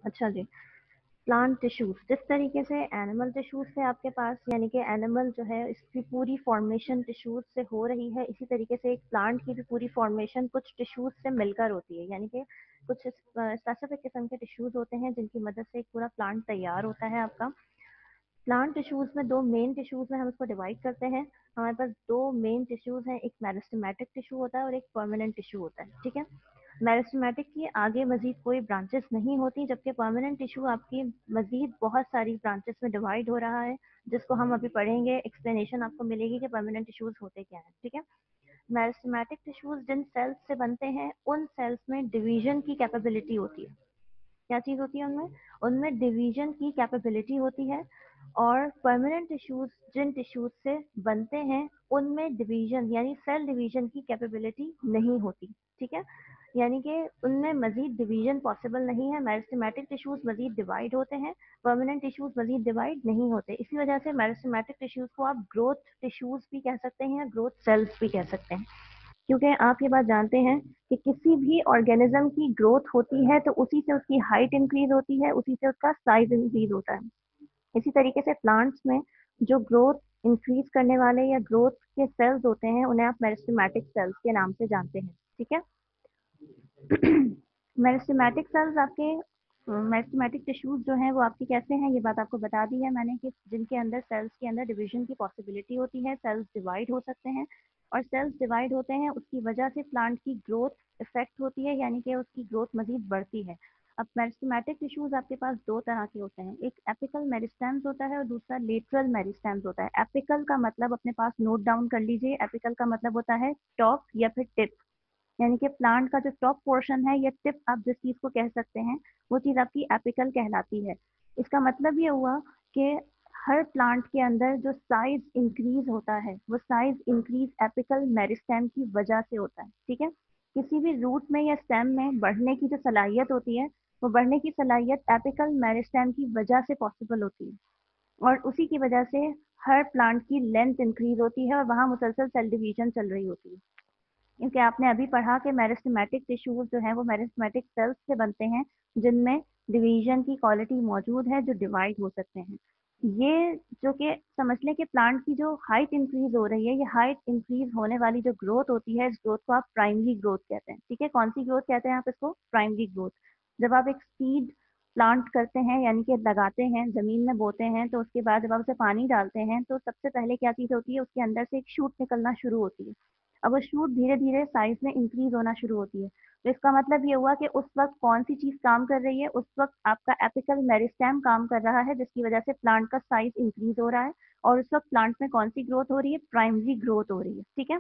अच्छा जी। Plant tissues, जिस तरीके से एनिमल टिश्यूज से आपके पास, यानी कि एनिमल जो है इसकी पूरी फॉर्मेशन टिश्यूज से हो रही है, इसी तरीके से एक प्लांट की भी पूरी फॉर्मेशन कुछ टिश्यूज से मिलकर होती है। यानी कि कुछ स्पेसिफिक किस्म के टिश्यूज होते हैं जिनकी मदद से एक पूरा प्लांट तैयार होता है आपका। प्लांट टिश्यूज में दो मेन टिश्यूज में हम इसको डिवाइड करते हैं। हमारे पास दो मेन टिश्यूज हैं, एक मेरिस्टेमेटिक टिश्यू होता है और एक परमानेंट टिश्यू होता है, ठीक है। मेरिस्टेमेटिक की आगे मजीद कोई ब्रांचेस नहीं होती, जबकि परमानेंट टिश्यू आपकी मजीद बहुत सारी ब्रांचेस में डिवाइड हो रहा है, जिसको हम अभी पढ़ेंगे। एक्सप्लेनेशन आपको मिलेगी कि परमानेंट टिश्यूज होते क्या हैं, ठीक है। मेरिस्टेमेटिक टिश्यूज जिन सेल्स से बनते हैं उन सेल्स में डिवीजन की कैपेबिलिटी होती है। क्या चीज होती है उनमें? उनमें डिवीजन की कैपेबिलिटी होती है। और परमानेंट टिश्यूज जिन टिश्यूज से बनते हैं उनमें डिवीजन यानी सेल डिवीजन की कैपेबिलिटी नहीं होती, ठीक है। यानी कि उनमें मजीद डिवीजन पॉसिबल नहीं है। मेरिस्टेमेटिक टिश्यूज मजीद डिवाइड होते हैं, परमानेंट टिश्यूज मजीद डिवाइड नहीं होते। इसी वजह से मेरिस्टेमेटिक टिश्यूज को आप ग्रोथ टिश्यूज भी कह सकते हैं, ग्रोथ सेल्स भी कह सकते हैं। क्योंकि आप ये बात जानते हैं कि किसी भी ऑर्गेनिज्म की ग्रोथ होती है तो उसी से उसकी हाइट इंक्रीज होती है, उसी से उसका साइज इंक्रीज होता है। इसी तरीके से प्लांट्स में जो ग्रोथ इंक्रीज करने वाले या ग्रोथ के सेल्स होते हैं उन्हें आप मेरिस्टेमेटिक सेल्स के नाम से जानते हैं, ठीक है। मेरिस्टेमेटिक सेल्स आपके मेरिस्टेमेटिक टिश्यूज जो हैं वो आपके कैसे हैं, ये बात आपको बता दी है मैंने कि जिनके अंदर सेल्स के अंदर डिवीजन की पॉसिबिलिटी होती है, सेल्स डिवाइड हो सकते हैं। और सेल्स डिवाइड होते हैं उसकी वजह से प्लांट की ग्रोथ इफेक्ट होती है, यानी कि उसकी ग्रोथ मजीद बढ़ती है। अब मेरिस्टेमेटिक टिश्यूज आपके पास दो तरह के होते हैं, एक एपिकल मेरिस्टेम्स होता है और दूसरा लेटरल मेरिस्टेम्स होता है। एपिकल का मतलब अपने पास नोट डाउन कर लीजिए, एपिकल का मतलब होता है टॉप या फिर टिप। यानी कि प्लांट का जो टॉप पोर्शन है या टिप आप जिस चीज को कह सकते हैं वो चीज आपकी एपिकल कहलाती है। इसका मतलब ये हुआ कि हर प्लांट के अंदर जो साइज इंक्रीज होता है वो साइज इंक्रीज एपिकल मेरिस्टेम की वजह से होता है, ठीक है। किसी भी रूट में या स्टेम में बढ़ने की जो सलाहियत होती है वो बढ़ने की सलाहियत एपिकल मेरिस्टेम की वजह से पॉसिबल होती है। और उसी की वजह से हर प्लांट की लेंथ इंक्रीज होती है और वहां मुसलसल सेल डिवीजन चल रही होती है। क्योंकि आपने अभी पढ़ा कि मेरिस्टेमेटिक टिश्यूज जो है वो मेरिस्टेमेटिक सेल्स से बनते हैं जिनमें डिवीजन की क्वालिटी मौजूद है, जो डिवाइड हो सकते हैं। ये जो कि समझ लें कि प्लांट की जो हाइट इंक्रीज हो रही है, ये हाइट इंक्रीज होने वाली जो ग्रोथ होती है इस ग्रोथ को आप प्राइमरी ग्रोथ कहते हैं, ठीक है। कौन सी ग्रोथ कहते हैं आप इसको? Primary growth. जब आप एक सीड प्लांट करते हैं यानी कि लगाते हैं, जमीन में बोते हैं, तो उसके बाद जब आप उसे पानी डालते हैं तो सबसे पहले क्या चीज होती है, उसके अंदर से एक शूट निकलना शुरू होती है। अब वो शूट धीरे धीरे साइज में इंक्रीज होना शुरू होती है। तो इसका मतलब ये हुआ कि उस वक्त कौन सी चीज काम कर रही है, उस वक्त आपका एपिकल मेरिस्टेम काम कर रहा है, जिसकी वजह से प्लांट का साइज इंक्रीज हो रहा है। और उस वक्त प्लांट में कौन सी ग्रोथ हो रही है? प्राइमरी ग्रोथ हो रही है, ठीक है।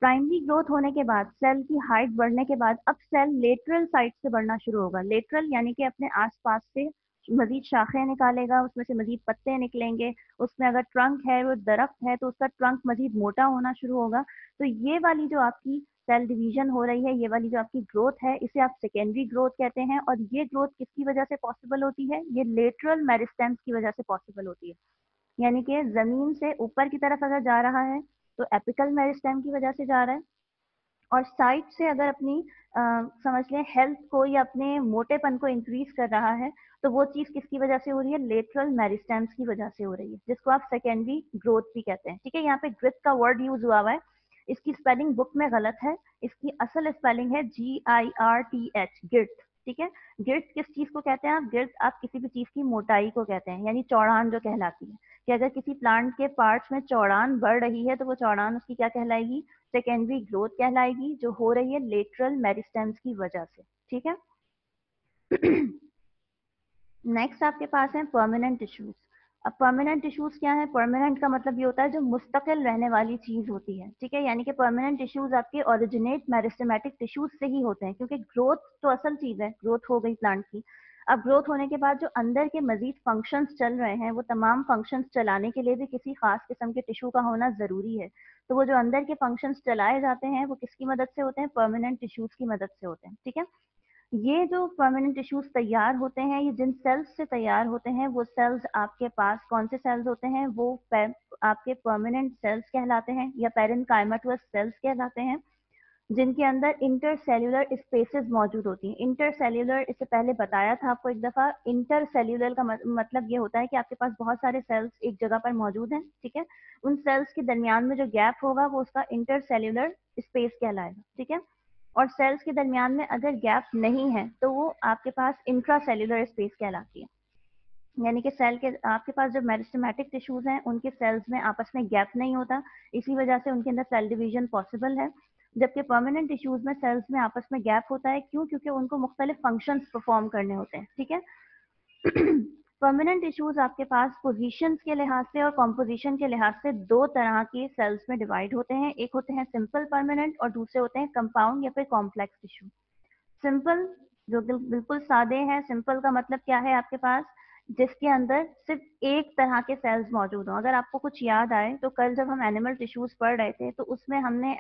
प्राइमरी ग्रोथ होने के बाद सेल की हाइट बढ़ने के बाद अब सेल लेटरल साइड से बढ़ना शुरू होगा। लेटरल यानी कि अपने आसपास से मजीद शाखें निकालेगा, उसमें से मजीद पत्ते निकलेंगे। उसमें अगर ट्रंक है, वो दरख्त है, तो उसका ट्रंक मजीद मोटा होना शुरू होगा। तो ये वाली जो आपकी सेल डिवीजन हो रही है, ये वाली जो आपकी ग्रोथ है, इसे आप सेकेंडरी ग्रोथ कहते हैं। और ये ग्रोथ किसकी वजह से पॉसिबल होती है? ये लेटरल मेरिस्टेम्स की वजह से पॉसिबल होती है। यानी कि जमीन से ऊपर की तरफ अगर जा रहा है तो एपिकल मेरिस्टेम की वजह से जा रहा है। और साइड से अगर अपनी समझ लें हेल्थ को या अपने मोटेपन को इंक्रीज कर रहा है, तो वो चीज किसकी वजह से हो रही है? लेटरल मेरिस्टेम्स की वजह से हो रही है, जिसको आप सेकेंडरी ग्रोथ भी कहते हैं, ठीक है। यहाँ पे ग्रिथ का वर्ड यूज हुआ हुआ है, इसकी स्पेलिंग बुक में गलत है। इसकी असल स्पेलिंग है GIRTH, गिर्थ, ठीक है। गिर्थ किस चीज को कहते हैं? आप गिर्थ आप किसी भी चीज की मोटाई को कहते हैं, यानी चौड़ान जो कहलाती है। कि अगर किसी प्लांट के पार्ट्स में चौड़ान बढ़ रही है तो वो चौड़ान उसकी क्या कहलाएगी? सेकेंडरी ग्रोथ कहलाएगी, जो हो रही है लेटरल मेरिस्टेम्स की वजह से, ठीक है। नेक्स्ट आपके पास है परमानेंट टिश्यूज। अब परमानेंट टिश्यूज क्या है? परमानेंट का मतलब ये होता है जो मुस्तकिल रहने वाली चीज होती है, ठीक है। यानी कि परमानेंट टिश्यूज आपके ओरिजिनेट मेरिस्टेमेटिक टिश्यूज से ही होते हैं, क्योंकि ग्रोथ तो असल चीज है, ग्रोथ हो गई प्लांट की। अब ग्रोथ होने के बाद जो अंदर के मजीद फंक्शंस चल रहे हैं, वो तमाम फंक्शंस चलाने के लिए भी किसी खास किस्म के टिश्यू का होना जरूरी है। तो वो जो अंदर के फंक्शंस चलाए जाते हैं वो किसकी मदद से होते हैं? परमानेंट टिश्यूज की मदद से होते हैं, ठीक है। ये जो परमानेंट टिश्यूज तैयार होते हैं, ये जिन सेल्स से तैयार होते हैं वो सेल्स आपके पास कौन से सेल्स होते हैं? वो आपके परमानेंट सेल्स कहलाते हैं या पेरेन्काइमेटोस सेल्स कहलाते हैं। जिनके अंदर इंटरसेल्यूलर स्पेसेस मौजूद होती हैं। इंटरसेल्यूलर इससे पहले बताया था आपको एक दफा। इंटरसेल्यूलर का मतलब ये होता है कि आपके पास बहुत सारे सेल्स एक जगह पर मौजूद हैं, ठीक है। उन सेल्स के दरमियान में जो गैप होगा वो उसका इंटरसेल्यूलर स्पेस कहलाएगा, ठीक है। और सेल्स के दरमियान में अगर गैप नहीं है तो वो आपके पास इंट्रासेल्यूलर स्पेस कहलाती है। यानी कि सेल के आपके पास जो मेरिस्टेमेटिक टिश्यूज हैं उनके सेल्स में आपस में गैप नहीं होता, इसी वजह से उनके अंदर सेल डिवीजन पॉसिबल है। जबकि परमानेंट टिश्यूज में सेल्स में आपस में गैप होता है, क्यों? क्योंकि उनको मुख्तलिफ फंक्शंस परफॉर्म करने होते हैं, ठीक है। परमानेंट टिश्यूज आपके पास पोजीशंस के लिहाज से और कॉम्पोजिशन के लिहाज से दो तरह के सेल्स में डिवाइड होते हैं। एक होते हैं सिंपल परमानेंट और दूसरे होते हैं कंपाउंड या फिर कॉम्प्लेक्स टिश्यू। सिंपल जो बिल्कुल सादे हैं, सिंपल का मतलब क्या है आपके पास, जिसके अंदर सिर्फ एक तरह के सेल्स मौजूद हों। अगर आपको कुछ याद आए तो कल जब हम एनिमल टिश्यूज पढ़ रहे थे तो उसमें हमने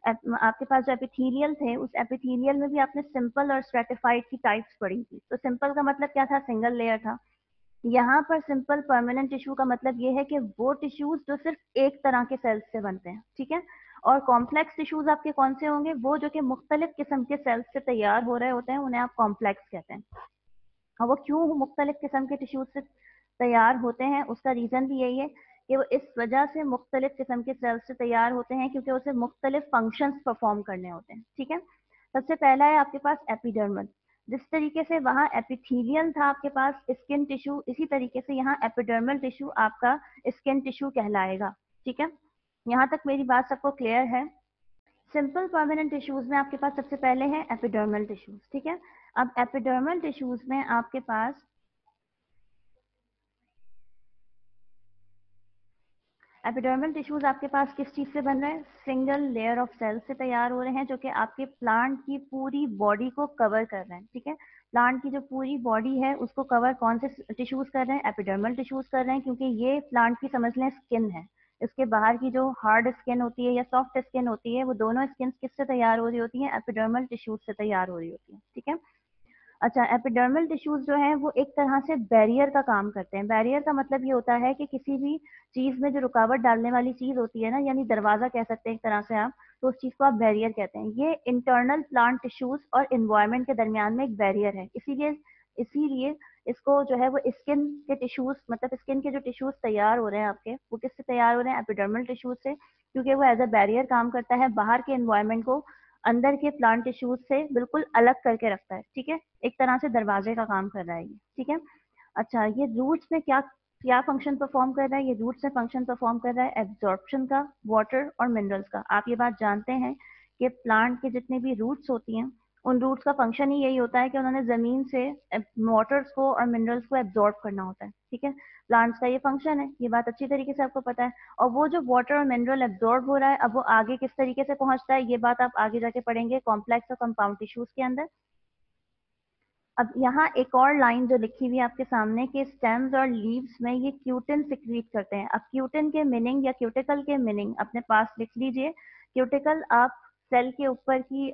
आपके पास जो एपिथेलियल थे उस एपिथेलियल में भी आपने सिंपल और स्ट्रेटिफाइड की टाइप्स पढ़ी थी। तो सिंपल का मतलब क्या था, सिंगल लेयर था। यहाँ पर सिंपल परमानेंट टिश्यू का मतलब ये है कि वो टिश्यूज जो सिर्फ एक तरह के सेल्स से बनते हैं, ठीक है। और कॉम्प्लेक्स टिश्यूज आपके कौन से होंगे, वो जो कि मुख्तलिफ किस्म के सेल्स से तैयार हो रहे होते हैं, उन्हें आप कॉम्प्लेक्स कहते हैं। और वो क्यों मुख्तलिफ किस्म के टिश्यूज से तैयार होते हैं, उसका रीजन भी यही है कि वो इस वजह से मुख्तलिफ किस्म के सेल्स से तैयार होते हैं क्योंकि उसे मुख्तलिफ फंक्शंस परफॉर्म करने होते हैं, ठीक है। सबसे पहला है आपके पास एपिडर्मल। जिस तरीके से वहां एपिथेलियल था आपके पास स्किन टिश्यू, इसी तरीके से यहाँ एपिडर्मल टिश्यू आपका स्किन टिश्यू कहलाएगा, ठीक है। यहाँ तक मेरी बात सबको क्लियर है? सिंपल परमानेंट टिश्यूज में आपके पास सबसे पहले है एपिडर्मल टिश्यूज, ठीक है। अब एपिडर्मल टिश्यूज में आपके पास एपिडर्मल टिश्यूज आपके पास किस चीज से बन रहे हैं, सिंगल लेयर ऑफ सेल्स से तैयार हो रहे हैं जो कि आपके प्लांट की पूरी बॉडी को कवर कर रहे हैं, ठीक है। प्लांट की जो पूरी बॉडी है उसको कवर कौन से टिश्यूज कर रहे हैं, एपिडर्मल टिश्यूज कर रहे हैं, क्योंकि ये प्लांट की समझ लें स्किन है। इसके बाहर की जो हार्ड स्किन होती है या सॉफ्ट स्किन होती है, वो दोनों स्किन किससे तैयार हो रही होती है, एपिडर्मल टिश्यूज से तैयार हो रही होती है, ठीक है। अच्छा, एपिडर्मल टिश्यूज जो हैं वो एक तरह से बैरियर का काम करते हैं। बैरियर का मतलब ये होता है कि किसी भी चीज में जो रुकावट डालने वाली चीज होती है ना, यानी दरवाजा कह सकते हैं एक तरह से आप, तो उस चीज को आप बैरियर कहते हैं। ये इंटरनल प्लांट टिश्यूज और इन्वायरमेंट के दरमियान में एक बैरियर है। इसीलिए इसको जो है वो स्किन के टिश्यूज, मतलब स्किन के जो टिश्यूज तैयार हो रहे हैं आपके, वो किससे तैयार हो रहे हैं, एपिडर्मल टिश्यूज से, क्योंकि वो एज अ बैरियर काम करता है, बाहर के इन्वायरमेंट को अंदर के प्लांट टिश्यूज से बिल्कुल अलग करके रखता है, ठीक है। एक तरह से दरवाजे का काम कर रहा है ये, ठीक है। अच्छा, ये रूट्स में क्या क्या फंक्शन परफॉर्म कर रहा है, ये रूट्स में फंक्शन परफॉर्म कर रहा है एब्जॉर्प्शन का, वाटर और मिनरल्स का। आप ये बात जानते हैं कि प्लांट के जितने भी रूट्स होती हैं उन रूट्स का फंक्शन ही यही होता है कि उन्होंने जमीन से वाटर्स को और मिनरल्स को एब्जॉर्ब करना होता है, ठीक है। प्लांट्स का ये फंक्शन है, ये बात अच्छी तरीके से आपको पता है। और वो जो वाटर और मिनरल एब्जॉर्ब हो रहा है, अब वो आगे किस तरीके से पहुंचता है, ये बात आप आगे जाके पढ़ेंगे कॉम्प्लेक्स और कंपाउंड टिश्यूज के अंदर। अब यहाँ एक और लाइन जो लिखी हुई है आपके सामने कि स्टेम्स और लीव्स में ये क्यूटिन सिक्रीट करते हैं। अब क्यूटिन के मीनिंग या क्यूटिकल के मीनिंग अपने पास लिख लीजिए। क्यूटिकल आप सेल के ऊपर की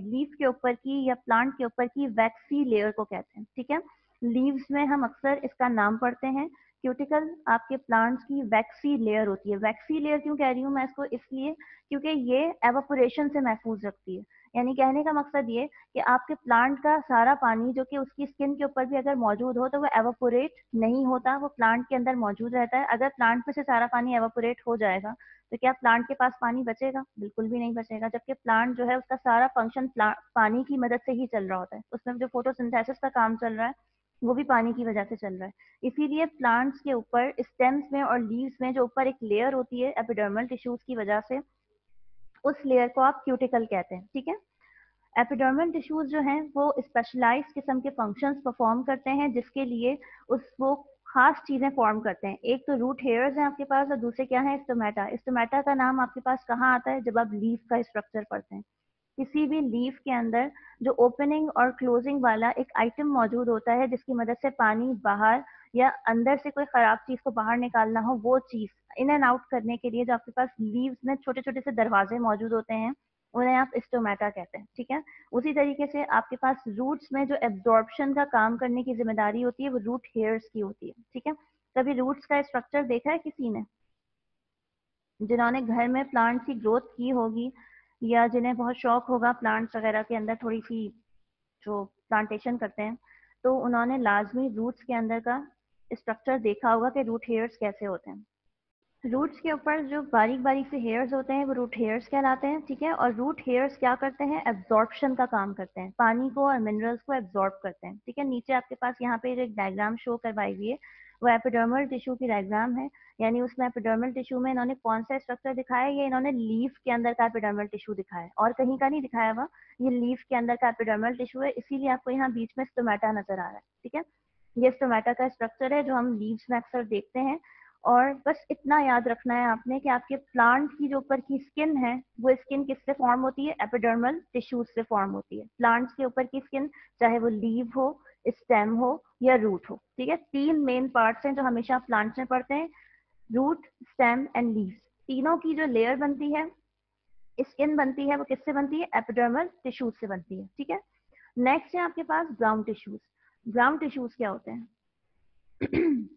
लीफ के ऊपर की या प्लांट के ऊपर की वैक्सी लेयर को कहते हैं, ठीक है। लीव्स में हम अक्सर इसका नाम पढ़ते हैं। क्यूटिकल आपके प्लांट्स की वैक्सी लेयर होती है। वैक्सी लेयर क्यों कह रही हूँ मैं इसको, इसलिए क्योंकि ये एवापोरेशन से महफूज रखती है। यानी कहने का मकसद ये कि आपके प्लांट का सारा पानी जो कि उसकी स्किन के ऊपर भी अगर मौजूद हो तो वो एवापोरेट नहीं होता, वो प्लांट के अंदर मौजूद रहता है। अगर प्लांट में से सारा पानी एवापोरेट हो जाएगा तो क्या प्लांट के पास पानी बचेगा? बिल्कुल भी नहीं बचेगा। जबकि प्लांट जो है उसका सारा फंक्शन पानी की मदद से ही चल रहा होता है। उसमें जो फोटोसिंथेसिस का काम चल रहा है वो भी पानी की वजह से चल रहा है। इसीलिए प्लांट्स के ऊपर स्टेम्स में और लीव्स में जो ऊपर एक लेयर होती है एपिडर्मल टिश्यूज की वजह से, उस लेयर को आप क्यूटिकल कहते हैं, ठीक है। एपिडर्मल टिश्यूज जो हैं वो स्पेशलाइज्ड किस्म के फंक्शंस परफॉर्म करते हैं जिसके लिए उस वो खास चीजें फॉर्म करते हैं। एक तो रूट हेयर्स हैं आपके पास और दूसरे क्या है, स्टोमेटा। स्टोमेटा का नाम आपके पास कहाँ आता है, जब आप लीफ का स्ट्रक्चर पढ़ते हैं। किसी भी लीफ के अंदर जो ओपनिंग और क्लोजिंग वाला एक आइटम मौजूद होता है जिसकी मदद से पानी बाहर या अंदर से कोई खराब चीज को बाहर निकालना हो, वो चीज इन एंड आउट करने के लिए जो आपके पास लीव्स में छोटे छोटे से दरवाजे मौजूद होते हैं, उन्हें आप स्टोमेटा कहते हैं, ठीक है। उसी तरीके से आपके पास रूट्स में जो एब्जॉर्प्शन का काम करने की जिम्मेदारी होती है वो रूट हेयर्स की होती है, ठीक है। कभी रूट्स का स्ट्रक्चर देखा है किसी ने? जिन्होंने घर में प्लांट्स की ग्रोथ की होगी या जिन्हें बहुत शौक होगा प्लांट्स वगैरह के अंदर थोड़ी सी जो प्लांटेशन करते हैं, तो उन्होंने लाजमी रूट्स के अंदर का स्ट्रक्चर देखा होगा कि रूट हेयर्स कैसे होते हैं। रूट्स के ऊपर जो बारीक बारीक से हेयर्स होते हैं वो रूट हेयर्स कहलाते हैं, ठीक है। और रूट हेयर्स क्या करते हैं, एब्जॉर्प्शन का काम करते हैं, पानी को और मिनरल्स को एब्जॉर्ब करते हैं, ठीक है। नीचे आपके पास यहाँ पे एक डायग्राम शो करवाई हुई है, वो एपिडर्मल टिश्यू की डायग्राम है। यानी उसमें एपिडर्मल टिश्यू में इन्होंने कौन सा स्ट्रक्चर दिखाया है, ये इन्होंने लीफ के अंदर का एपिडर्मल टिश्यू दिखाया है और कहीं का नहीं दिखाया हुआ। ये लीफ के अंदर का एपिडर्मल टिश्यू है, इसीलिए आपको यहाँ बीच में स्टोमेटा नजर आ रहा है, ठीक है। ये स्टोमेटा का स्ट्रक्चर है जो हम लीव्स में अक्सर देखते हैं। और बस इतना याद रखना है आपने कि आपके प्लांट की जो ऊपर की स्किन है वो स्किन किससे फॉर्म होती है, एपिडर्मल टिश्यूज से फॉर्म होती है। प्लांट्स के ऊपर की स्किन चाहे वो लीव हो, स्टेम हो या रूट हो, ठीक है। तीन मेन पार्ट्स हैं जो हमेशा प्लांट्स में पड़ते हैं, रूट, स्टेम एंड लीव्स। तीनों की जो लेयर बनती है, स्किन बनती है, वो किससे बनती है, एपिडर्मल टिश्यूज से बनती है, ठीक है। नेक्स्ट है आपके पास ग्राउंड टिश्यूज। ग्राउंड टिश्यूज क्या होते हैं?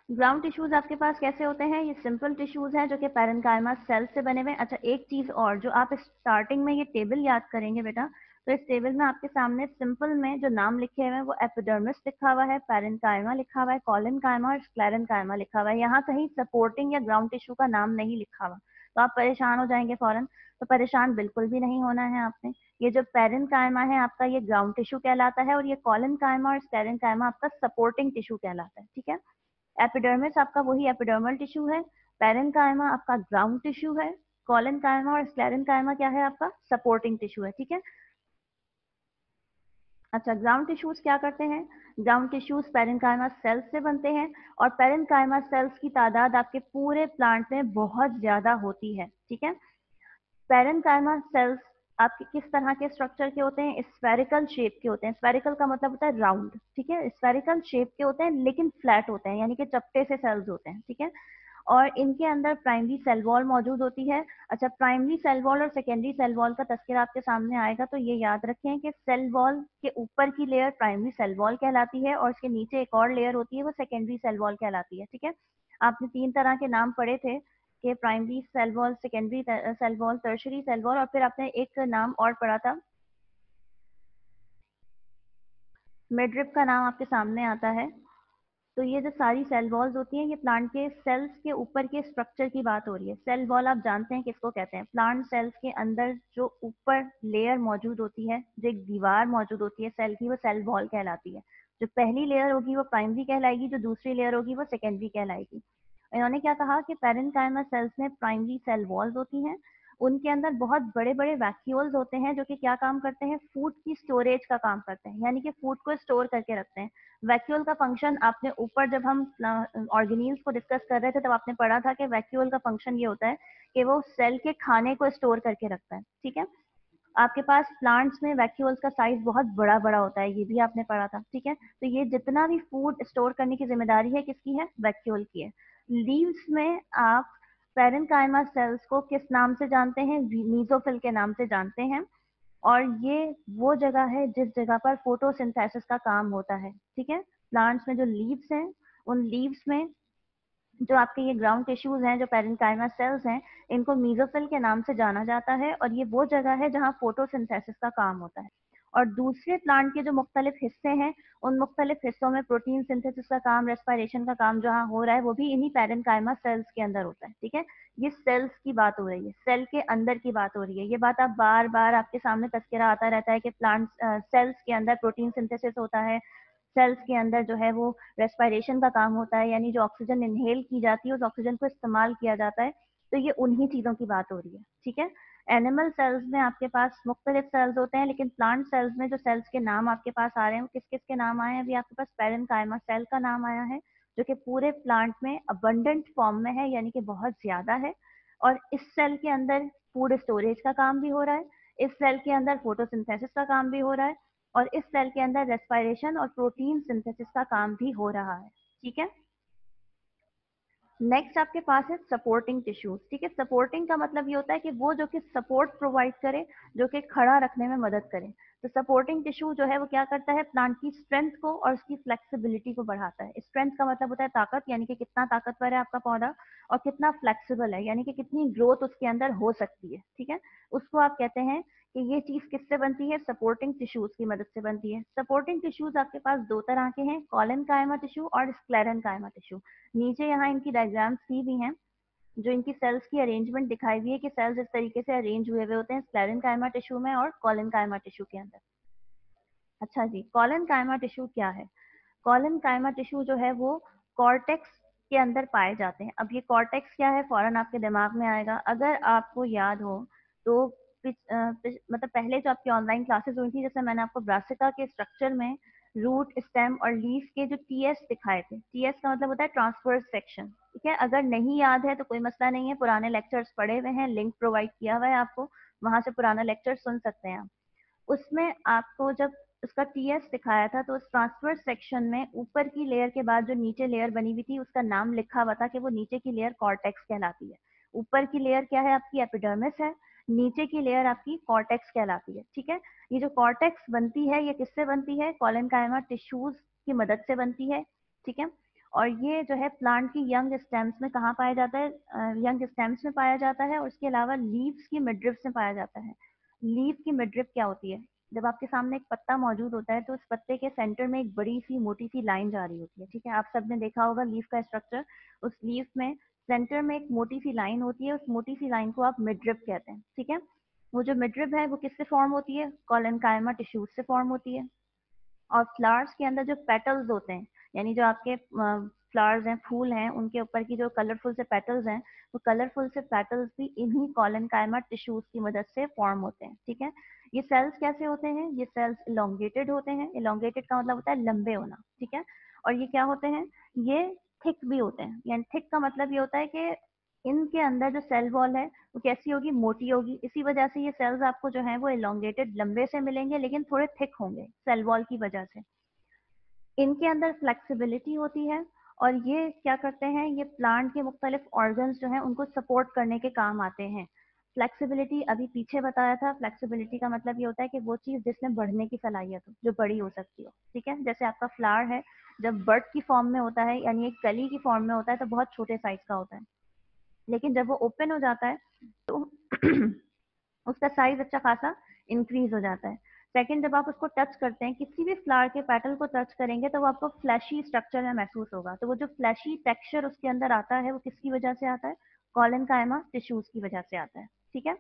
ग्राउंड टिश्यूज आपके पास कैसे होते हैं, ये सिंपल टिश्यूज हैं जो कि पैरेन्काइमा सेल से बने हुए हैं। अच्छा, एक चीज और, जो आप स्टार्टिंग में ये टेबल याद करेंगे बेटा, तो इस टेबल में आपके सामने सिंपल में जो नाम लिखे हुए हैं वो एपिडर्मिस लिखा हुआ है, पैरेन्काइमा लिखा हुआ है, कॉलेनकाइमा और स्क्लेरेन्काइमा लिखा हुआ है। यहाँ कहीं सपोर्टिंग या ग्राउंड टिश्यू का नाम नहीं लिखा हुआ, तो आप परेशान हो जाएंगे फौरन। तो परेशान बिल्कुल भी नहीं होना है आपने। ये जो पैरेन्काइमा है आपका, ये ग्राउंड टिश्यू कहलाता है, और ये कॉलेनकाइमा और स्क्लेरेन्काइमा आपका सपोर्टिंग टिश्यू कहलाता है, ठीक है। एपिडर्मिस आपका वही एपिडर्मल टिश्यू है, पैरेन्काइमा आपका ग्राउंड टिश्यू है, कॉलेनकाइमा और स्क्लेरेन्काइमा क्या है, आपका सपोर्टिंग टिश्यू है, ठीक है। अच्छा, ग्राउंड टिश्यूज क्या करते हैं? ग्राउंड टिश्यूज पैरेन्काइमा सेल्स से बनते हैं, और पैरेन्काइमा सेल्स की तादाद आपके पूरे प्लांट में बहुत ज्यादा होती है, ठीक है। पैरेन्काइमा सेल्स आपके किस तरह के स्ट्रक्चर के होते हैं? स्फेरिकल शेप के होते हैं। स्फेरिकल का मतलब होता है राउंड, ठीक है। स्फेरिकल शेप के होते हैं लेकिन फ्लैट होते हैं, यानी कि चपटे से सेल्स होते हैं, ठीक है। और इनके अंदर प्राइमरी सेल वॉल मौजूद होती है। अच्छा, प्राइमरी सेल वॉल और सेकेंडरी सेल वॉल का तस्करा आपके सामने आएगा, तो ये याद रखें कि सेल वॉल के ऊपर की लेयर प्राइमरी सेल वॉल कहलाती है, और इसके नीचे एक और लेयर होती है, वो सेकेंडरी सेल वॉल कहलाती है, ठीक है। आपने तीन तरह के नाम पढ़े थे कि primary cell wall, secondary cell wall, tertiary cell wall, और फिर आपने एक नाम और पढ़ा था, मिडरिप का नाम आपके सामने आता है। तो ये जो सारी सेल वॉल्स होती हैं, ये प्लांट के सेल्स के ऊपर के स्ट्रक्चर की बात हो रही है। सेल वॉल आप जानते हैं किसको कहते हैं? प्लांट सेल्स के अंदर जो ऊपर लेयर मौजूद होती है, जो एक दीवार मौजूद होती है सेल की, वो सेल वॉल कहलाती है। जो पहली लेयर होगी वो प्राइमरी कहलाएगी, जो दूसरी लेयर होगी वो सेकेंडरी कहलाएगी। इन्होंने क्या कहा कि पैरेन्काइमा सेल्स में प्राइमरी सेल वॉल्स होती हैं, उनके अंदर बहुत बड़े बड़े वैक्यूल्स होते हैं जो कि क्या काम करते हैं, फूड की स्टोरेज का काम करते हैं, यानी कि फूड को स्टोर करके रखते हैं। वैक्यूल का फंक्शन आपने ऊपर, जब हम ऑर्गेनील्स को डिस्कस कर रहे थे, तब आपने पढ़ा था कि वैक्यूल का फंक्शन ये होता है कि वो सेल के खाने को स्टोर करके रखता है, ठीक है। आपके पास प्लांट्स में वैक्यूल्स का साइज बहुत बड़ा बड़ा होता है, ये भी आपने पढ़ा था, ठीक है। तो ये जितना भी फूड स्टोर करने की जिम्मेदारी है किसकी है? वैक्यूल की है। लीव्स में आप पैरेन्काइमा सेल्स को किस नाम से जानते हैं? मीजोफिल के नाम से जानते हैं। और ये वो जगह है जिस जगह पर फोटोसिंथेसिस का काम होता है, ठीक है। प्लांट्स में जो लीव्स हैं, उन लीव्स में जो आपके ये ग्राउंड टिश्यूज हैं, जो पैरेन्काइमा सेल्स हैं, इनको मीजोफिल के नाम से जाना जाता है, और ये वो जगह है जहाँ फोटोसिंथेसिस का काम होता है। और दूसरे प्लांट के जो मुख्तलिफ हिस्से हैं, उन मुख्तलिफ हिस्सों में प्रोटीन सिंथेसिस का काम, रेस्पिरेशन का काम जहाँ हो रहा है, वो भी इन्हीं पैरेन्काइमा सेल्स के अंदर होता है, ठीक है। ये सेल्स की बात हो रही है, सेल के अंदर की बात हो रही है। ये बात आप बार बार आपके सामने तस्करा आता रहता है कि प्लांट सेल्स के अंदर प्रोटीन सिंथेसिस होता है, सेल्स के अंदर जो है वो रेस्पिरेशन का काम होता है, यानी जो ऑक्सीजन इनहेल की जाती है उस ऑक्सीजन को इस्तेमाल किया जाता है। तो ये उन्हीं चीजों की बात हो रही है, ठीक है। एनिमल सेल्स में आपके पास मुख्तलिफ सेल्स होते हैं, लेकिन प्लांट सेल्स में जो सेल्स के नाम आपके पास आ रहे हैं, वो किस किस के नाम आए हैं? अभी आपके पास पैरेन्काइमा सेल का नाम आया है, जो कि पूरे प्लांट में अबंडेंट फॉर्म में है, यानी कि बहुत ज्यादा है। और इस सेल के अंदर फूड स्टोरेज का काम भी हो रहा है, इस सेल के अंदर फोटोसिंथेसिस का काम भी हो रहा है, और इस सेल के अंदर रेस्पिरेशन और प्रोटीन सिंथेसिस का काम भी हो रहा है, ठीक है। नेक्स्ट आपके पास है सपोर्टिंग टिश्यूज। ठीक है, सपोर्टिंग का मतलब ये होता है कि वो जो कि सपोर्ट प्रोवाइड करे, जो कि खड़ा रखने में मदद करे। तो सपोर्टिंग टिश्यू जो है वो क्या करता है, प्लांट की स्ट्रेंथ को और उसकी फ्लेक्सिबिलिटी को बढ़ाता है। स्ट्रेंथ का मतलब होता है ताकत, यानी कि कितना ताकतवर है आपका पौधा, और कितना फ्लेक्सिबल है, यानी कि कितनी ग्रोथ उसके अंदर हो सकती है। ठीक है, उसको आप कहते हैं कि ये चीज किससे बनती है, सपोर्टिंग टिश्यूज की मदद से बनती है। सपोर्टिंग टिश्यूज आपके पास दो तरह के हैं, कॉलेनकाइमा टिश्यू और स्क्लेरेनकाइमा टिश्यू। नीचे यहाँ इनकी डायग्राम्स दी हुई हैं, जो इनकी सेल्स की अरेंजमेंट दिखाई हुई है कि सेल्स इस तरीके से अरेंज हुए हुए होते हैं स्क्लेरेनकाइमा टिश्यू में और कॉलेनकाइमा टिश्यू के अंदर। अच्छा जी, कॉलेनकाइमा टिश्यू क्या है? कॉलेनकाइमा टिश्यू जो है वो कॉर्टेक्स के अंदर पाए जाते हैं। अब ये कॉर्टेक्स क्या है, फौरन आपके दिमाग में आएगा। अगर आपको याद हो तो मतलब पहले जो आपकी ऑनलाइन क्लासेस हुई थी, जैसे मैंने आपको ब्रासिका के स्ट्रक्चर में रूट, स्टेम और लीफ के जो टीएस दिखाए थे, टीएस का मतलब होता है ट्रांसवर्स सेक्शन। ठीक है, अगर नहीं याद है तो कोई मसला नहीं है, पुराने लेक्चर्स पढ़े हुए हैं, लिंक प्रोवाइड किया हुआ है आपको, वहां से पुराना लेक्चर सुन सकते हैं आप। उसमें आपको जब उसका टीएस दिखाया था तो उस ट्रांसवर्स सेक्शन में ऊपर की लेयर के बाद जो नीचे लेयर बनी हुई थी उसका नाम लिखा हुआ था कि वो नीचे की लेयर कॉर्टेक्स कहलाती है। ऊपर की लेयर क्या है, आपकी एपिडर्मिस है, नीचे की लेयर आपकी कॉर्टेक्स कहलाती है। ठीक है, ये जो कॉर्टेक्स बनती है ये किससे बनती है, कॉलेनकाइमा टिश्यूज की मदद से बनती है। ठीक है, और ये जो है प्लांट की यंग स्टेम्स में कहाँ पाया जाता है, यंग स्टेम्स में पाया जाता है, और उसके अलावा लीव्स की मिडरिप्स में पाया जाता है। लीफ की मिडरिप क्या होती है, जब आपके सामने एक पत्ता मौजूद होता है तो उस पत्ते के सेंटर में एक बड़ी सी मोटी सी लाइन जा रही होती है। ठीक है, आप सबने देखा होगा लीफ का स्ट्रक्चर, उस लीफ में सेंटर में एक मोटी सी लाइन होती है, उस मोटी सी लाइन को आप मिडरिप कहते हैं। ठीक है, वो जो मिडरिप है वो किससे फॉर्म होती है, कॉलेनकाइमा टिश्यूज से फॉर्म होती है। और फ्लावर्स के अंदर जो पेटल्स होते हैं, यानी जो आपके फ्लावर्स हैं, फूल हैं, उनके ऊपर की जो कलरफुल से पेटल्स हैं, वो कलरफुल से पेटल्स भी इन्हीं कॉलेनकाइमा टिश्यूज की मदद से फॉर्म होते हैं। ठीक है, ये सेल्स कैसे होते हैं, ये सेल्स इलोंगेटेड होते हैं। इलोंगेटेड का मतलब होता है लंबे होना। ठीक है, और ये क्या होते हैं, ये थिक भी होते हैं। यानी थिक का मतलब ये होता है कि इनके अंदर जो सेल वॉल है वो कैसी होगी, मोटी होगी। इसी वजह से ये सेल्स आपको जो है वो इलोंगेटेड लंबे से मिलेंगे, लेकिन थोड़े थिक होंगे सेल वॉल की वजह से। इनके अंदर फ्लेक्सिबिलिटी होती है, और ये क्या करते हैं, ये प्लांट के मुख्तलिफ ऑर्गन्स जो हैं उनको सपोर्ट करने के काम आते हैं। फ्लेक्सिबिलिटी अभी पीछे बताया था, फ्लेक्सिबिलिटी का मतलब ये होता है कि वो चीज़ जिसमें बढ़ने की सलाहियत हो, जो बड़ी हो सकती हो। ठीक है, जैसे आपका फ्लावर है, जब बर्ड की फॉर्म में होता है, यानी एक कली की फॉर्म में होता है, तो बहुत छोटे साइज का होता है, लेकिन जब वो ओपन हो जाता है तो उसका साइज अच्छा खासा इंक्रीज हो जाता है। सेकंड, जब आप उसको टच करते हैं, किसी भी फ्लावर के पेटल को टच करेंगे तो वो आपको फ्लैशी स्ट्रक्चर में महसूस होगा। तो वो जो फ्लैशी टेक्सचर उसके अंदर आता है वो किसकी वजह से आता है, कॉलेनकाइमा टिश्यूज की वजह से आता है। ठीक है,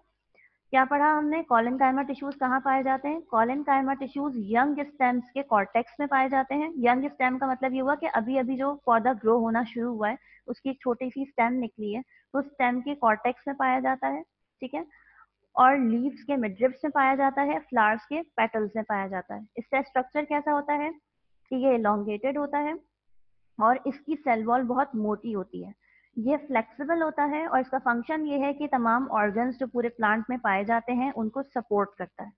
क्या पढ़ा हमने, कॉलेनकाइमा टिश्यूज कहाँ पाए जाते हैं, कॉलेनकाइमा टिश्यूज यंग स्टेम्स के कॉर्टेक्स में पाए जाते हैं। यंग स्टेम का मतलब ये हुआ कि अभी अभी जो पौधा ग्रो होना शुरू हुआ है, उसकी एक छोटी सी स्टेम निकली है, तो स्टेम के कॉर्टेक्स में पाया जाता है। ठीक है, और लीव्स के मिडरिप्स में पाया जाता है, फ्लावर्स के पेटल्स में पाया जाता है। इसका स्ट्रक्चर कैसा होता है कि ये इलोंगेटेड होता है, और इसकी सेल वॉल बहुत मोटी होती है। ये फ्लेक्सिबल होता है, और इसका फंक्शन ये है कि तमाम ऑर्गन्स जो पूरे प्लांट में पाए जाते हैं उनको सपोर्ट करता है।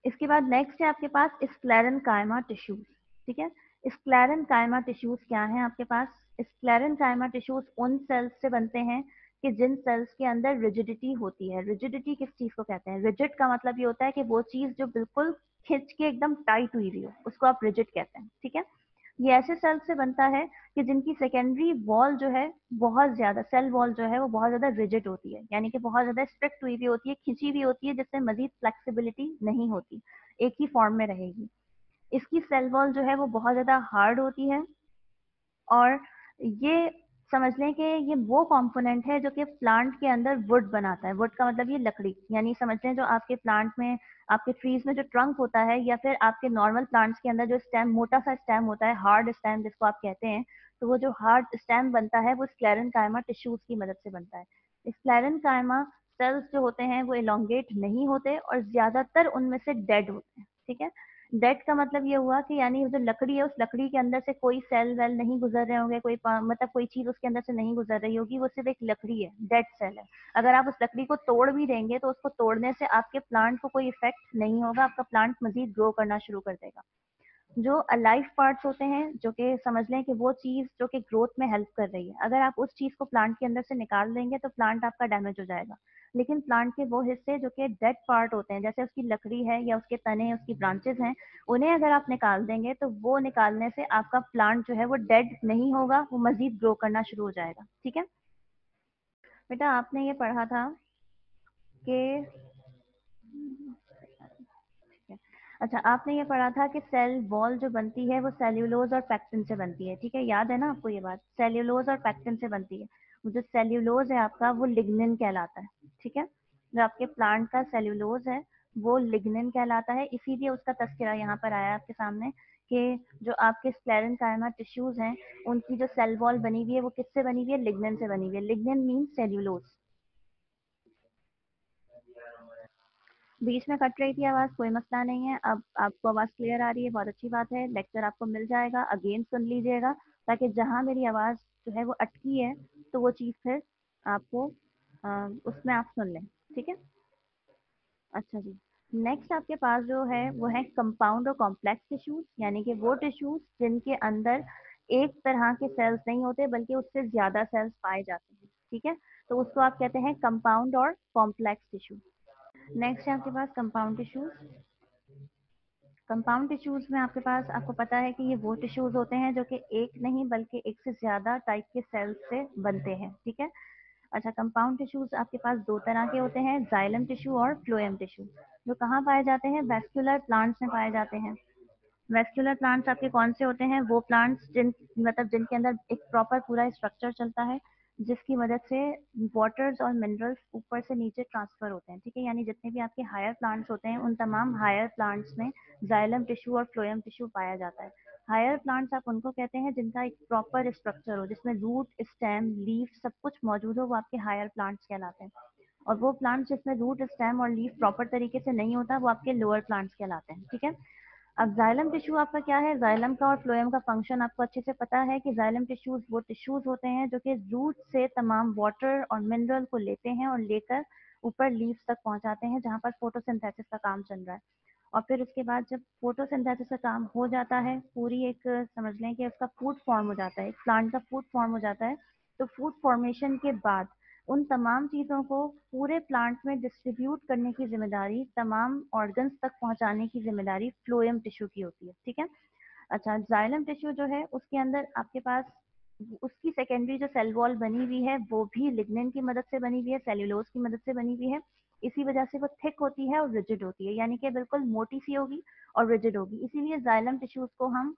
इसके बाद नेक्स्ट है आपके पास स्क्लेरेनकाइमा टिश्यूज। ठीक है, स्क्लेरेनकाइमा टिश्यूज क्या है आपके पास, स्क्लेरेनकाइमा टिश्यूज उन सेल्स से बनते हैं कि जिन सेल्स के अंदर रिजिडिटी होती है। रिजिडिटी किस चीज को कहते हैं, रिजिड का मतलब ये होता है कि वो चीज जो बिल्कुल खिंच के एकदम टाइट हुई हो, उसको आप रिजिड कहते हैं। ठीक है, ये ऐसे सेल से बनता है कि जिनकी सेकेंडरी वॉल जो है बहुत ज्यादा, सेल वॉल जो है वो बहुत ज्यादा रिजिड होती है, यानी कि बहुत ज्यादा स्ट्रिक्ट हुई भी होती है, खिंची भी होती है, जिससे मजीद फ्लेक्सिबिलिटी नहीं होती, एक ही फॉर्म में रहेगी। इसकी सेल वॉल जो है वो बहुत ज्यादा हार्ड होती है, और ये समझ लें कि ये वो कंपोनेंट है जो कि प्लांट के अंदर वुड बनाता है। वुड का मतलब ये लकड़ी, यानी समझ लें जो आपके प्लांट में, आपके ट्रीज में जो ट्रंक होता है, या फिर आपके नॉर्मल प्लांट्स के अंदर जो स्टेम, मोटा सा स्टेम होता है, हार्ड स्टेम जिसको आप कहते हैं, तो वो जो हार्ड स्टेम बनता है वो स्क्लेरेनकाइमा टिश्यूज की मदद से बनता है। स्क्लेरेनकाइमा सेल्स जो होते हैं वो इलोंगेट नहीं होते, और ज्यादातर उनमें से डेड होते हैं। ठीक है, डेड का मतलब ये हुआ कि यानी जो लकड़ी है, उस लकड़ी के अंदर से कोई सेल वेल नहीं गुजर रहे होंगे, कोई मतलब कोई चीज उसके अंदर से नहीं गुजर रही होगी, वो सिर्फ एक लकड़ी है, डेड सेल है। अगर आप उस लकड़ी को तोड़ भी देंगे तो उसको तोड़ने से आपके प्लांट को कोई इफेक्ट नहीं होगा, आपका प्लांट मजीद ग्रो करना शुरू कर देगा। जो अलाइव पार्ट्स होते हैं, जो कि समझ लें कि वो चीज़ जो कि ग्रोथ में हेल्प कर रही है, अगर आप उस चीज़ को प्लांट के अंदर से निकाल देंगे तो प्लांट आपका डैमेज हो जाएगा। लेकिन प्लांट के वो हिस्से जो कि डेड पार्ट होते हैं, जैसे उसकी लकड़ी है या उसके तने, उसकी ब्रांचेस हैं, उन्हें अगर आप निकाल देंगे तो वो निकालने से आपका प्लांट जो है वो डेड नहीं होगा, वो मजीद ग्रो करना शुरू हो जाएगा। ठीक है बेटा, आपने ये पढ़ा था कि अच्छा, आपने ये पढ़ा था कि सेल वॉल जो बनती है वो सेल्यूलोज और पैक्टिन से बनती है। ठीक है, याद है ना आपको ये बात? सेल्यूलोज और पैक्टिन से बनती है। वो जो सेल्यूलोज है आपका, वो लिग्निन कहलाता है। ठीक है, जो आपके प्लांट का सेल्यूलोज है वो लिग्निन कहलाता है, इसीलिए उसका तस्करा यहाँ पर आया आपके सामने कि जो आपके स्क्लेरेंकाइमा टिश्यूज हैं उनकी जो सेल वॉल बनी हुई है वो किससे बनी हुई है? लिग्निन से बनी हुई है। Lignin means cellulose. बीच में कट रही थी आवाज, कोई मसला नहीं है। अब आपको आवाज क्लियर आ रही है, बहुत अच्छी बात है। लेक्चर आपको मिल जाएगा, अगेन सुन लीजिएगा, ताकि जहां मेरी आवाज जो है वो अटकी है तो वो चीज फिर आपको उसमें आप सुन लें। ठीक है, अच्छा जी। नेक्स्ट आपके पास जो है वो है कंपाउंड और कॉम्प्लेक्स टिश्यूज, यानी कि वो टिश्यूज जिनके अंदर एक तरह के सेल्स नहीं होते बल्कि उससे ज्यादा सेल्स पाए जाते हैं। ठीक है, तो उसको आप कहते हैं कंपाउंड और कॉम्प्लेक्स टिश्यू। नेक्स्ट है आपके पास कंपाउंड टिश्यूज। कंपाउंड टिश्यूज में आपके पास, आपको पता है कि ये वो टिश्यूज होते हैं जो कि एक नहीं बल्कि एक से ज्यादा टाइप के सेल्स से बनते हैं। ठीक है, अच्छा, कंपाउंड टिश्यूज आपके पास दो तरह के होते हैं, जाइलम टिश्यू और फ्लोएम टिश्यू। जो कहाँ पाए जाते हैं? वेस्कुलर प्लांट्स में पाए जाते हैं। वेस्कुलर प्लांट्स आपके कौन से होते हैं? वो प्लांट्स मतलब जिनके अंदर एक प्रॉपर पूरा स्ट्रक्चर चलता है, जिसकी मदद से वाटर्स और मिनरल्स ऊपर से नीचे ट्रांसफर होते हैं। ठीक है, यानी जितने भी आपके हायर प्लांट्स होते हैं उन तमाम हायर प्लांट्स में जाइलम टिश्यू और फ्लोएम टिश्यू पाया जाता है। हायर प्लांट्स आप उनको कहते हैं जिनका एक प्रॉपर स्ट्रक्चर हो, जिसमें रूट, स्टेम, लीफ सब कुछ मौजूद हो, वो आपके हायर प्लांट्स कहलाते हैं। और वो प्लांट्स जिसमें रूट, स्टेम और लीफ प्रॉपर तरीके से नहीं होता, वो आपके लोअर प्लांट्स कहलाते हैं। ठीक है, अब जाइलम टिश्यू आपका क्या है? जाइलम का और फ्लोएम का फंक्शन आपको अच्छे से पता है कि जाइलम टिश्यूज वो टिश्यूज होते हैं जो कि रूट से तमाम वाटर और मिनरल को लेते हैं और लेकर ऊपर लीव्स तक पहुंचाते हैं, जहां पर फोटोसिंथेसिस का काम चल रहा है। और फिर उसके बाद जब फोटोसिंथेसिस का काम हो जाता है, पूरी एक समझ लें कि उसका फूड फॉर्म हो जाता है, एक प्लांट का फूड फॉर्म हो जाता है, तो फूड फॉर्मेशन के बाद उन तमाम चीज़ों को पूरे प्लांट में डिस्ट्रीब्यूट करने की जिम्मेदारी, तमाम ऑर्गन्स तक पहुंचाने की जिम्मेदारी फ्लोएम टिश्यू की होती है। ठीक है, अच्छा, जाइलम टिश्यू जो है उसके अंदर आपके पास उसकी सेकेंडरी जो सेल वॉल बनी हुई है वो भी लिग्निन की मदद से बनी हुई है, सेल्यूलोज की मदद से बनी हुई है। इसी वजह से वो थिक होती है और रिजिड होती है, यानी कि बिल्कुल मोटी सी होगी और रिजिड होगी। इसीलिए जाइलम टिश्यूज को हम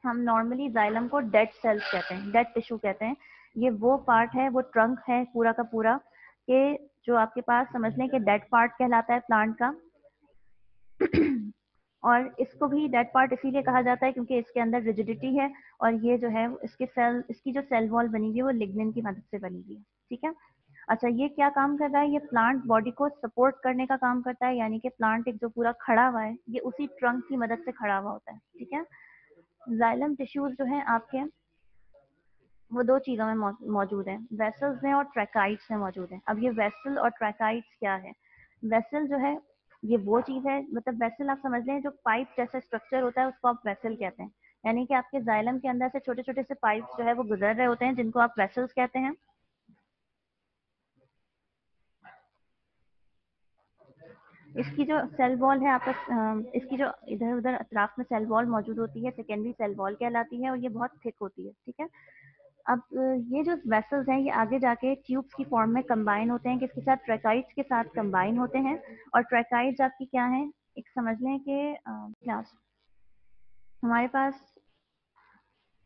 नॉर्मली जाइलम को डेड सेल्स कहते हैं, डेड टिश्यू कहते हैं। ये वो पार्ट है, वो ट्रंक है पूरा का पूरा, कि जो आपके पास समझ लें कि डेड पार्ट कहलाता है प्लांट का। और इसको भी डेड पार्ट इसीलिए कहा जाता है क्योंकि इसके अंदर रिजिडिटी है, और ये जो है इसकी जो सेल वॉल बनी हुई है वो लिग्निन की मदद से बनी हुई है। ठीक है, अच्छा, ये क्या काम कर रहा है? ये प्लांट बॉडी को सपोर्ट करने का काम करता है, यानी कि प्लांट एक जो पूरा खड़ा हुआ है ये उसी ट्रंक की मदद से खड़ा हुआ होता है। ठीक है, जाइलम टिश्यूज जो है आपके, वो दो चीजों में मौजूद है, वेसल्स में और ट्रैकाइड्स में मौजूद है। अब ये वेसल और ट्रैकाइड्स क्या है? वेसल जो है ये वो चीज है, मतलब वेसल आप समझ लें जो पाइप जैसा स्ट्रक्चर होता है उसको आप वेसल कहते हैं, यानी कि आपके जाइलम के अंदर से छोटे छोटे से पाइप जो है वो गुजर रहे होते हैं, जिनको आप वेसल्स कहते हैं। इसकी जो सेल वॉल है आपस इसकी जो इधर उधर अतराफ में सेल वॉल मौजूद होती है, सेकेंडरी सेल वॉल कहलाती है, और ये बहुत थिक होती है। ठीक है, अब ये जो वेसल्स हैं ये आगे जाके ट्यूब्स की फॉर्म में कंबाइन होते हैं, किसके साथ? ट्रैकाइड्स के साथ कंबाइन होते हैं। और ट्रैकाइड्स आपकी क्या है? एक समझ लें कि क्लास हमारे पास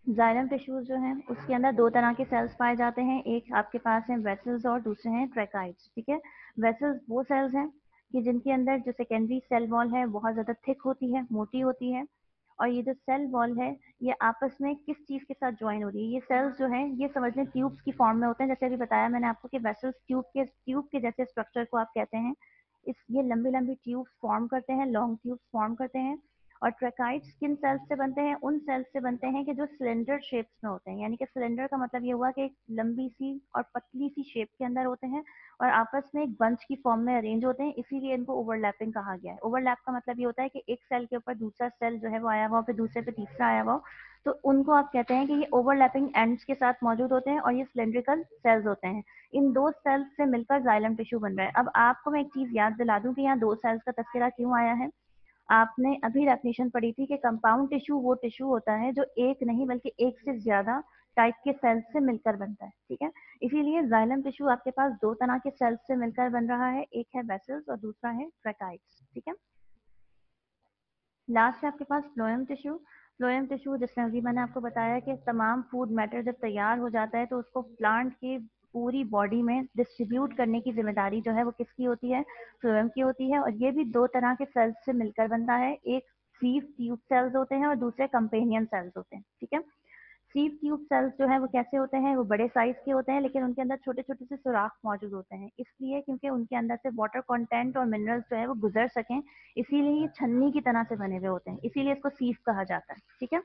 जाइलम टिश्यूज जो हैं उसके अंदर दो तरह के सेल्स पाए जाते हैं, एक आपके पास है वेसल्स और दूसरे हैं ट्रैकाइड्स। ठीक है, वेसल्स वो सेल्स हैं कि जिनके अंदर जो सेकेंडरी सेल वॉल है बहुत ज़्यादा थिक होती है, मोटी होती है, और ये जो सेल वॉल है ये आपस में किस चीज़ के साथ ज्वाइन हो रही है? ये सेल्स जो हैं ये समझ लें ट्यूब्स की फॉर्म में होते हैं, जैसे अभी बताया मैंने आपको कि वेसल्स ट्यूब के जैसे स्ट्रक्चर को आप कहते हैं। इस ये लंबी लंबी ट्यूब्स फॉर्म करते हैं, लॉन्ग ट्यूब्स फॉर्म करते हैं, और ट्रैकाइड्स किन सेल्स से बनते हैं? उन सेल्स से बनते हैं कि जो सिलेंडर शेप्स में होते हैं, यानी कि सिलेंडर का मतलब ये हुआ कि एक लंबी सी और पतली सी शेप के अंदर होते हैं और आपस में एक बंच की फॉर्म में अरेंज होते हैं, इसीलिए इनको ओवरलैपिंग कहा गया है। ओवरलैप का मतलब ये होता है कि एक सेल के ऊपर दूसरा सेल जो है वो आया हुआ हो, फिर दूसरे पे तीसरा आया हुआ हो, तो उनको आप कहते हैं कि ये ओवरलैपिंग एंड्स के साथ मौजूद होते हैं और ये सिलेंड्रिकल सेल्स होते हैं। इन दो सेल्स से मिलकर जाइलम टिश्यू बन रहा है। अब आपको मैं एक चीज याद दिला दूं कि यहाँ दो सेल्स का तस्करा क्यों आया है। आपने अभी डेफिनेशन पढ़ी थी कि कंपाउंड टिश्यू वो टिश्यू होता है जो एक नहीं बल्कि एक से ज्यादा टाइप के सेल्स से मिलकर बनता है, ठीक है। इसीलिए जाइलम टिश्यू आपके पास दो तरह के सेल्स से मिलकर बन रहा है, एक है वेसल्स और दूसरा है ट्रैकाइड्स, ठीक है। लास्ट है आपके पास फ्लोएम टिश्यू। फ्लोएम टिश्यू जिसमें अभी मैंने आपको बताया कि तमाम फूड मैटर जब तैयार हो जाता है तो उसको प्लांट की पूरी बॉडी में डिस्ट्रीब्यूट करने की जिम्मेदारी जो है वो किसकी होती है? फ्लोएम की होती है। और ये भी दो तरह के सेल्स से मिलकर बनता है, एक सीव ट्यूब सेल्स होते हैं और दूसरे कंपेनियन सेल्स होते हैं, ठीक है। सीव ट्यूब सेल्स जो है वो कैसे होते हैं? वो बड़े साइज के होते हैं लेकिन उनके अंदर छोटे छोटे से सुराख मौजूद होते हैं, इसलिए क्योंकि उनके अंदर से वाटर कंटेंट और मिनरल्स जो है वो गुजर सकें, इसीलिए ये छन्नी की तरह से बने हुए होते हैं, इसीलिए इसको सीव कहा जाता है, ठीक है।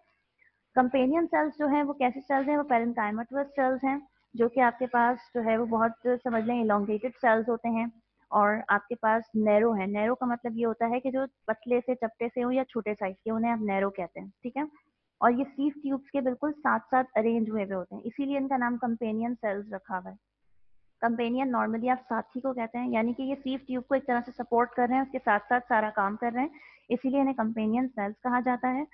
कंपेनियन सेल्स जो है वो कैसे सेल्स हैं? वो पेरेंकाइमोटस सेल्स हैं, जो कि आपके पास जो है वो बहुत समझ लें इलोंगेटेड सेल्स होते हैं। और आपके पास नैरो है। नैरो का मतलब ये होता है कि जो पतले से चपटे से हो या छोटे साइज के, उन्हें आप नैरो कहते हैं, ठीक है। और ये सीव ट्यूब्स के बिल्कुल साथ साथ अरेंज हुए हुए होते हैं, इसीलिए इनका नाम कंपेनियन सेल्स रखा हुआ है। कंपेनियन नॉर्मली आप साथी को कहते हैं, यानी कि ये सीव ट्यूब को एक तरह से सपोर्ट कर रहे हैं, उसके साथ साथ सारा काम कर रहे हैं, इसीलिए इन्हें कंपेनियन सेल्स कहा जाता है।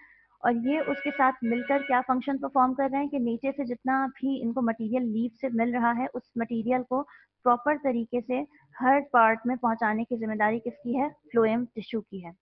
और ये उसके साथ मिलकर क्या फंक्शन परफॉर्म कर रहे हैं कि नीचे से जितना भी इनको मटेरियल लीफ से मिल रहा है, उस मटेरियल को प्रॉपर तरीके से हर पार्ट में पहुंचाने की जिम्मेदारी किसकी है? फ्लोएम टिश्यू की है।